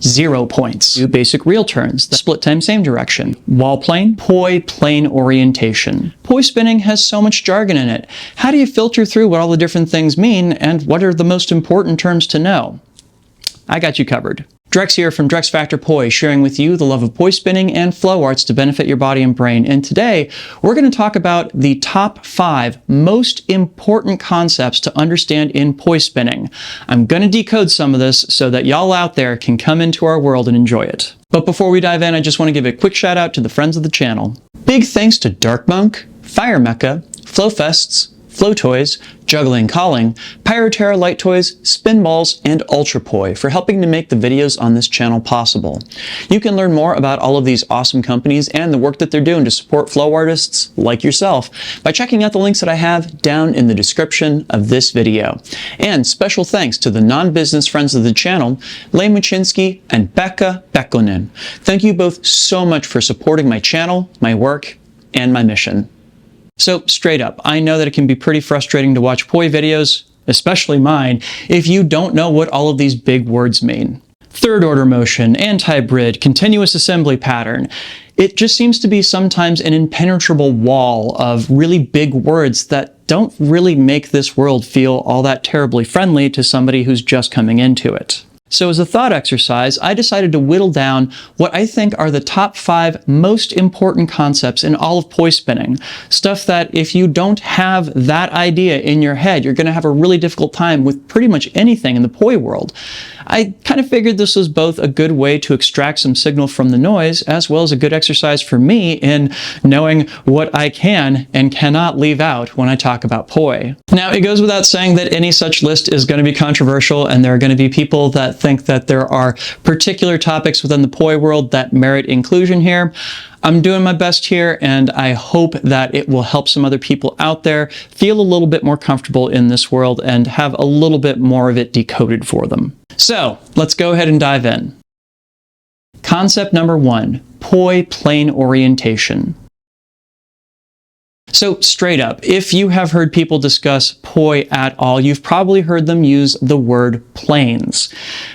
0 points. 2 basic reel turns, the split time same direction, wall plane, poi plane orientation. Poi spinning has so much jargon in it. How do you filter through what all the different things mean, and what are the most important terms to know? I got you covered. Drex here from Drex Factor Poi, sharing with you the love of poi spinning and flow arts to benefit your body and brain. And today, we're going to talk about the top 5 most important concepts to understand in poi spinning. I'm going to decode some of this so that y'all out there can come into our world and enjoy it. But before we dive in, I just want to give a quick shout out to the friends of the channel. Big thanks to Dark Monk, Fire Mecca, Flow Fests, Flow Toys, Juggling Calling, Pyroterra Light Toys, Spinballs, and Ultrapoi for helping to make the videos on this channel possible. You can learn more about all of these awesome companies and the work that they're doing to support flow artists like yourself by checking out the links that I have down in the description of this video. And special thanks to the non-business friends of the channel, Lei Muchinsky and Pekha Pekkonen. Thank you both so much for supporting my channel, my work, and my mission. So straight up, I know that it can be pretty frustrating to watch poi videos, especially mine, if you don't know what all of these big words mean. Third order motion, anti-brid, continuous assembly pattern. It just seems to be sometimes an impenetrable wall of really big words that don't really make this world feel all that terribly friendly to somebody who's just coming into it. So as a thought exercise, I decided to whittle down what I think are the top 5 most important concepts in all of poi spinning. Stuff that if you don't have that idea in your head, you're going to have a really difficult time with pretty much anything in the poi world. I kind of figured this was both a good way to extract some signal from the noise, as well as a good exercise for me in knowing what I can and cannot leave out when I talk about poi. Now, it goes without saying that any such list is going to be controversial, and there are going to be people that think that there are particular topics within the poi world that merit inclusion here. I'm doing my best here, and I hope that it will help some other people out there feel a little bit more comfortable in this world and have a little bit more of it decoded for them. So, let's go ahead and dive in. Concept number 1, poi plane orientation. So straight up, if you have heard people discuss poi at all, you've probably heard them use the word planes.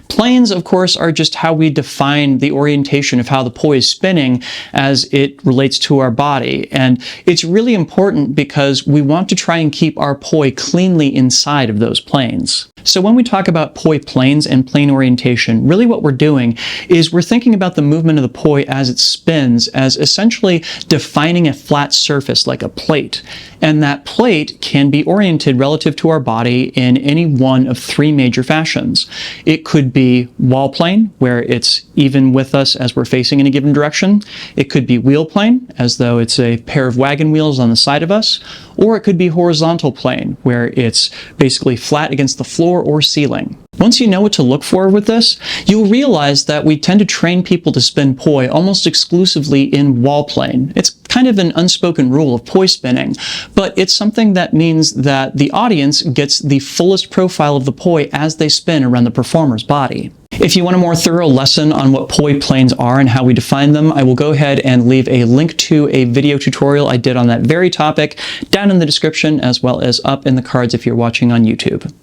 Planes, of course, are just how we define the orientation of how the poi is spinning as it relates to our body. And it's really important because we want to try and keep our poi cleanly inside of those planes. So when we talk about poi planes and plane orientation, really what we're doing is we're thinking about the movement of the poi as it spins as essentially defining a flat surface like a plate. And that plate can be oriented relative to our body in any one of 3 major fashions. It could be wall plane, where it's even with us as we're facing in a given direction. It could be wheel plane, as though it's a pair of wagon wheels on the side of us. Or it could be horizontal plane, where it's basically flat against the floor or ceiling. Once you know what to look for with this, you'll realize that we tend to train people to spin poi almost exclusively in wall plane. It's kind of an unspoken rule of poi spinning, but it's something that means that the audience gets the fullest profile of the poi as they spin around the performer's body. If you want a more thorough lesson on what poi planes are and how we define them, I will go ahead and leave a link to a video tutorial I did on that very topic down in the description, as well as up in the cards if you're watching on YouTube.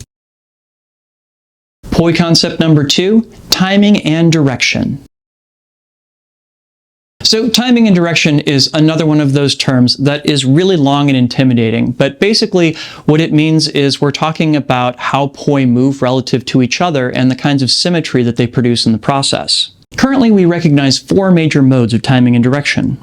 Poi concept number 2, timing and direction. So timing and direction is another one of those terms that is really long and intimidating, but basically what it means is we're talking about how poi move relative to each other and the kinds of symmetry that they produce in the process. Currently, we recognize 4 major modes of timing and direction.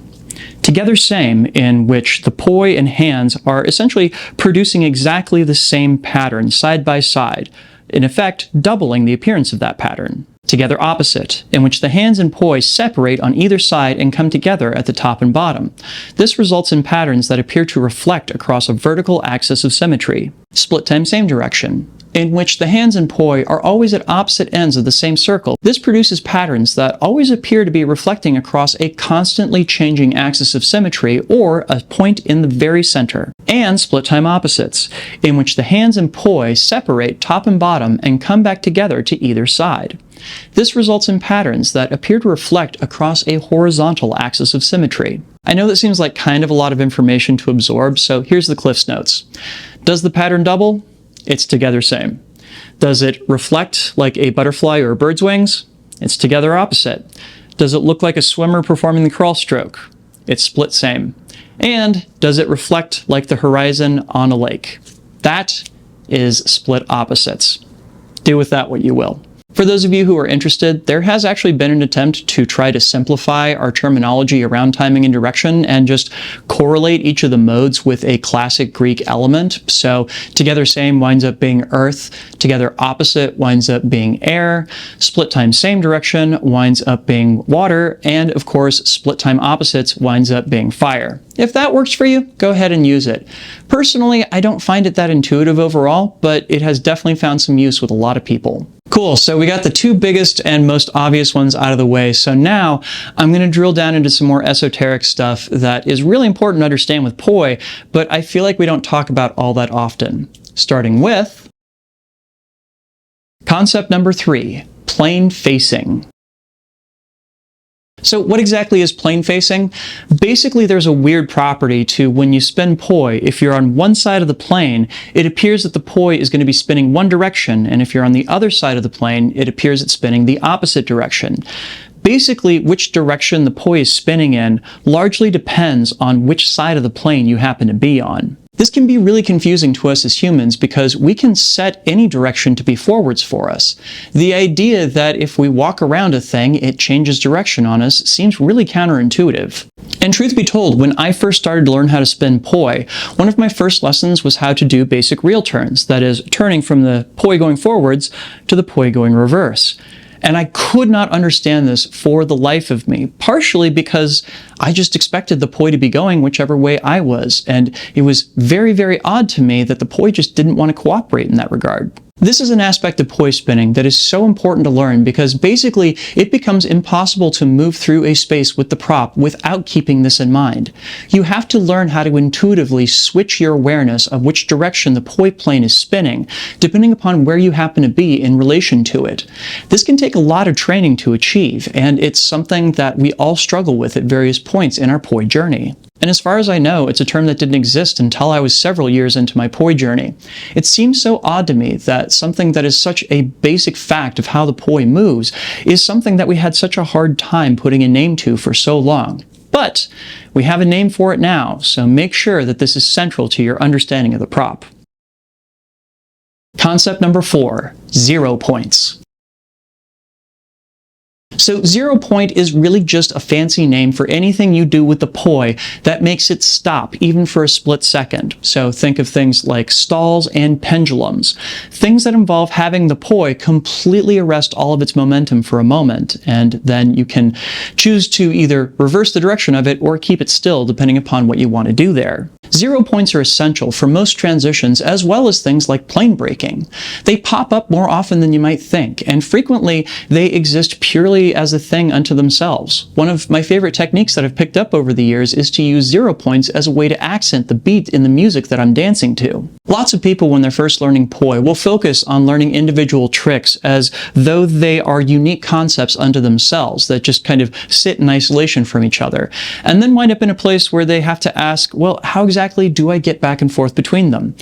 Together same, in which the poi and hands are essentially producing exactly the same pattern side by side, in effect doubling the appearance of that pattern. Together opposite, in which the hands and poi separate on either side and come together at the top and bottom. This results in patterns that appear to reflect across a vertical axis of symmetry. Split time same direction, in which the hands and poi are always at opposite ends of the same circle. This produces patterns that always appear to be reflecting across a constantly changing axis of symmetry or a point in the very center. And split time opposites, in which the hands and poi separate top and bottom and come back together to either side. This results in patterns that appear to reflect across a horizontal axis of symmetry. I know that seems like kind of a lot of information to absorb, so here's the Cliff's Notes. Does the pattern double? It's together same. Does it reflect like a butterfly or a bird's wings? It's together opposite. Does it look like a swimmer performing the crawl stroke? It's split same. And does it reflect like the horizon on a lake? That is split opposites. Do with that what you will. For those of you who are interested, there has actually been an attempt to try to simplify our terminology around timing and direction and just correlate each of the modes with a classic Greek element. So together same winds up being earth, together opposite winds up being air, split time same direction winds up being water, and of course split time opposites winds up being fire. If that works for you, go ahead and use it. Personally, I don't find it that intuitive overall, but it has definitely found some use with a lot of people. Cool, so we got the two biggest and most obvious ones out of the way. So now I'm going to drill down into some more esoteric stuff that is really important to understand with poi, but I feel like we don't talk about all that often. Starting with concept number 3, plane facing. So what exactly is plane facing? Basically, there's a weird property to when you spin poi. If you're on one side of the plane, it appears that the poi is going to be spinning one direction, and if you're on the other side of the plane, it appears it's spinning the opposite direction. Basically, which direction the poi is spinning in largely depends on which side of the plane you happen to be on. This can be really confusing to us as humans because we can set any direction to be forwards for us. The idea that if we walk around a thing, it changes direction on us seems really counterintuitive. And truth be told, when I first started to learn how to spin poi, one of my first lessons was how to do basic reel turns, that is, turning from the poi going forwards to the poi going reverse. And I could not understand this for the life of me, partially because I just expected the poi to be going whichever way I was, and it was very, very odd to me that the poi just didn't want to cooperate in that regard. This is an aspect of poi spinning that is so important to learn because basically it becomes impossible to move through a space with the prop without keeping this in mind. You have to learn how to intuitively switch your awareness of which direction the poi plane is spinning, depending upon where you happen to be in relation to it. This can take a lot of training to achieve, and it's something that we all struggle with at various points in our poi journey. And as far as I know, it's a term that didn't exist until I was several years into my poi journey. It seems so odd to me that something that is such a basic fact of how the poi moves is something that we had such a hard time putting a name to for so long. But we have a name for it now, so make sure that this is central to your understanding of the prop. Concept number 4, 0 points. So 0 point is really just a fancy name for anything you do with the poi that makes it stop, even for a split second. So think of things like stalls and pendulums. Things that involve having the poi completely arrest all of its momentum for a moment, and then you can choose to either reverse the direction of it or keep it still, depending upon what you want to do there. 0 points are essential for most transitions, as well as things like plane breaking. They pop up more often than you might think, and frequently they exist purely as a thing unto themselves. One of my favorite techniques that I've picked up over the years is to use 0 points as a way to accent the beat in the music that I'm dancing to. Lots of people, when they're first learning poi, will focus on learning individual tricks as though they are unique concepts unto themselves that just kind of sit in isolation from each other, and then wind up in a place where they have to ask, well, how exactly do I get back and forth between them?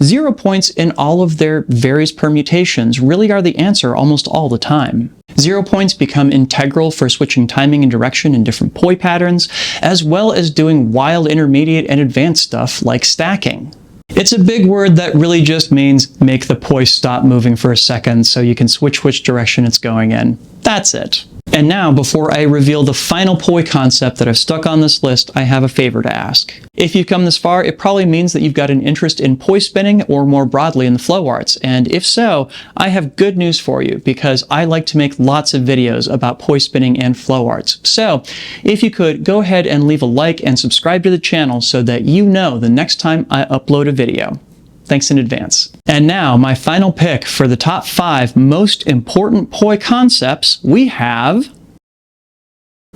0 points in all of their various permutations really are the answer almost all the time. 0 points become integral for switching timing and direction in different poi patterns, as well as doing wild intermediate and advanced stuff like stacking. It's a big word that really just means make the poi stop moving for a second so you can switch which direction it's going in. That's it. And now, before I reveal the final poi concept that I've stuck on this list, I have a favor to ask. If you've come this far, it probably means that you've got an interest in poi spinning or more broadly in the flow arts, and if so, I have good news for you because I like to make lots of videos about poi spinning and flow arts. So, if you could, go ahead and leave a like and subscribe to the channel so that you know the next time I upload a video. Thanks in advance. And now, my final pick for the top 5 most important poi concepts, we have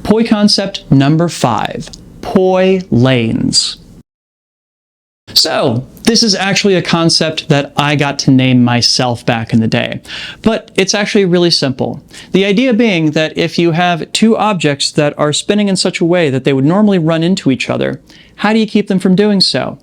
poi concept number 5, poi lanes. So, this is actually a concept that I got to name myself back in the day, but it's actually really simple. The idea being that if you have two objects that are spinning in such a way that they would normally run into each other, how do you keep them from doing so?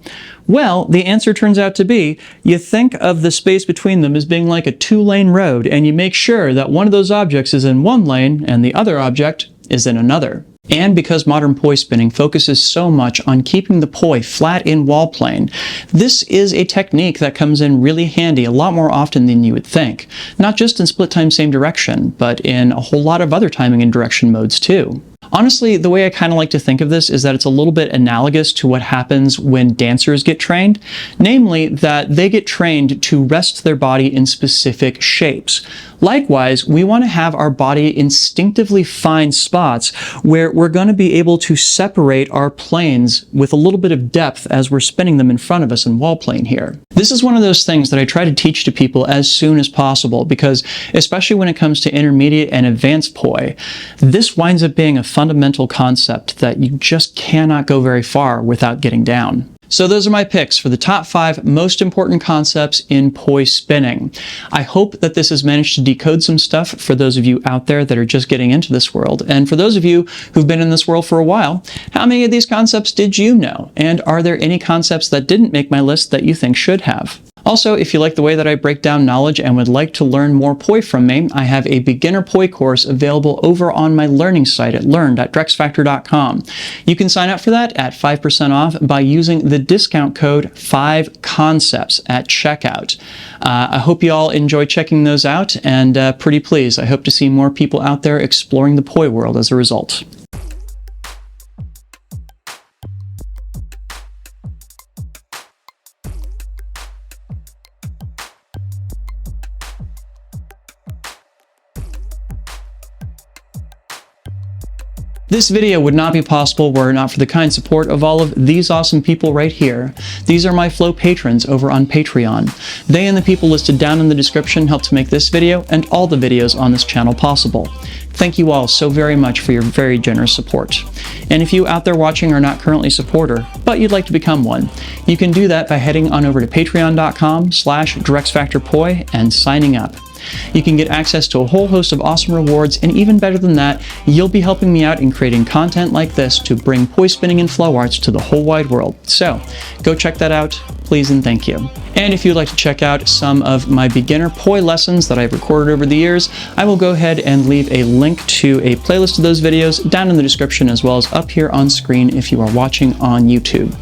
Well, the answer turns out to be, you think of the space between them as being like a two-lane road, and you make sure that one of those objects is in one lane and the other object is in another. And because modern poi spinning focuses so much on keeping the poi flat in wall plane, this is a technique that comes in really handy a lot more often than you would think. Not just in split time same direction, but in a whole lot of other timing and direction modes too. Honestly, the way I kind of like to think of this is that it's a little bit analogous to what happens when dancers get trained, namely that they get trained to rest their body in specific shapes. Likewise, we want to have our body instinctively find spots where we're going to be able to separate our planes with a little bit of depth as we're spinning them in front of us in wall plane here. This is one of those things that I try to teach to people as soon as possible because, especially when it comes to intermediate and advanced poi, this winds up being a fundamental concept that you just cannot go very far without getting down. So those are my picks for the top 5 most important concepts in poi spinning. I hope that this has managed to decode some stuff for those of you out there that are just getting into this world. And for those of you who've been in this world for a while, how many of these concepts did you know? And are there any concepts that didn't make my list that you think should have? Also, if you like the way that I break down knowledge and would like to learn more poi from me, I have a beginner poi course available over on my learning site at learn.drexfactor.com. You can sign up for that at 5% off by using the discount code 5concepts at checkout. I hope you all enjoy checking those out, and pretty please, I hope to see more people out there exploring the poi world as a result. This video would not be possible were it not for the kind support of all of these awesome people right here. These are my Flow patrons over on Patreon. They and the people listed down in the description help to make this video and all the videos on this channel possible. Thank you all so very much for your very generous support. And if you out there watching are not currently a supporter, but you'd like to become one, you can do that by heading on over to patreon.com/DrexFactorPoi and signing up. You can get access to a whole host of awesome rewards, and even better than that, you'll be helping me out in creating content like this to bring poi spinning and flow arts to the whole wide world. So, go check that out, please and thank you. And if you'd like to check out some of my beginner poi lessons that I've recorded over the years, I will go ahead and leave a link to a playlist of those videos down in the description as well as up here on screen if you are watching on YouTube.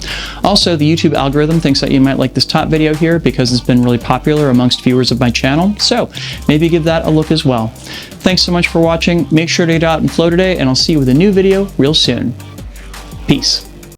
Also, the YouTube algorithm thinks that you might like this top video here because it's been really popular amongst viewers of my channel, so maybe give that a look as well. Thanks so much for watching. Make sure to get out and flow today, and I'll see you with a new video real soon. Peace.